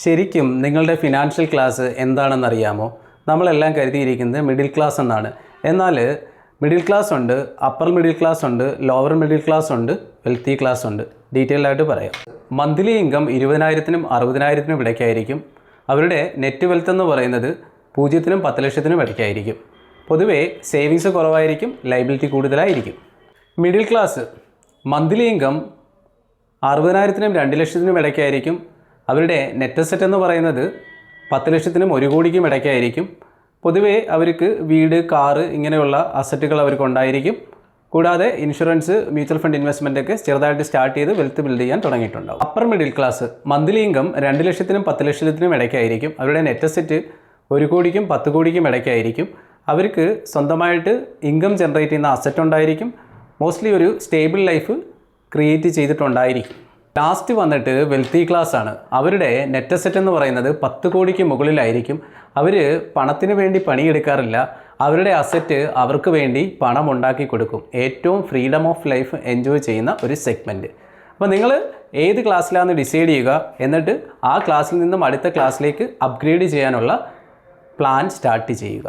ശരിക്കും നിങ്ങളുടെ financial class എന്താണെന്നറിയാമോ? നമ്മളെല്ലാം കരുതിയിരിക്കുന്നത് മിഡിൽ ക്ലാസ് എന്നാണ്. എന്നാൽ മിഡിൽ ക്ലാസ് ഉണ്ട്, അപ്പർ മിഡിൽ ക്ലാസ് ഉണ്ട്, ലോവർ മിഡിൽ ക്ലാസ് ഉണ്ട്, വെൽത്തി ക്ലാസ് ഉണ്ട്. ഡീറ്റെയിൽ ആയിട്ട് പറയാം. മന്ത്ലി ഇൻകം 20,000-നും 60,000-നും ഇടയ്ക്കായിരിക്കും. അവരുടെ നെറ്റ് വെൽത്ത് എന്ന് പറയുന്നത് 0-നും 10 ലക്ഷത്തിനും ഇടയ്ക്കായിരിക്കും. പൊതുവേ സേവിങ്സ് കുറവായിരിക്കും, ലയബിലിറ്റി കൂടുതലായിരിക്കും. മിഡിൽ ക്ലാസ് മന്ത്ലി ഇൻകം 60,000-നും 2 ലക്ഷത്തിനും ഇടയ്ക്കായിരിക്കും. അവരുടെ നെറ്റ് അസറ്റ് എന്ന് പറയുന്നത് 10 ലക്ഷത്തിനും 1 കോടിക്കും ഇടയ്ക്കായിരിക്കും. പൊതുവേ അവർക്ക് വീട്, കാറ് ഇങ്ങനെയുള്ള അസറ്റുകൾ അവർക്ക് ഉണ്ടായിരിക്കും. കൂടാതെ ഇൻഷുറൻസ്, മ്യൂച്വൽ ഫണ്ട് ഇൻവെസ്റ്റ്മെൻറ്റൊക്കെ ചെറുതായിട്ട് സ്റ്റാർട്ട് ചെയ്ത് വെൽത്ത് ബിൽഡ് ചെയ്യാൻ തുടങ്ങിയിട്ടുണ്ടാവും. Upper middle class monthly income 2 ലക്ഷത്തിനും 10 ലക്ഷത്തിനും ഇടയ്ക്കായിരിക്കും. അവരുടെ നെറ്റ് അസറ്റ് 1 കോടിക്കും 10 കോടിക്കും ഇടയ്ക്കായിരിക്കും. അവർക്ക് സ്വന്തമായിട്ട് ഇൻകം ജനറേറ്റ് ചെയ്യുന്ന അസറ്റ് ഉണ്ടായിരിക്കും. മോസ്റ്റ്ലി ഒരു സ്റ്റേബിൾ ലൈഫ് ക്രിയേറ്റ് ചെയ്തിട്ടുണ്ടായിരിക്കും. ലാസ്റ്റ് വന്നിട്ട് വെൽത്തി ക്ലാസ് ആണ്. അവരുടെ നെറ്റ് അസറ്റ് എന്ന് പറയുന്നത് 10 കോടിക്ക് മുകളിലായിരിക്കും. അവർ പണത്തിന് വേണ്ടി പണിയെടുക്കാറില്ല. അവരുടെ അസറ്റ് അവർക്ക് വേണ്ടി പണം ഉണ്ടാക്കി കൊടുക്കും. ഏറ്റവും ഫ്രീഡം ഓഫ് ലൈഫ് എൻജോയ് ചെയ്യുന്ന ഒരു സെഗ്മെൻറ്റ്. അപ്പോൾ നിങ്ങൾ ഏത് ക്ലാസ്സിലാണെന്ന് ഡിസൈഡ് ചെയ്യുക. എന്നിട്ട് ആ ക്ലാസ്സിൽ നിന്നും അടുത്ത ക്ലാസ്സിലേക്ക് അപ്ഗ്രേഡ് ചെയ്യാനുള്ള പ്ലാൻ സ്റ്റാർട്ട് ചെയ്യുക.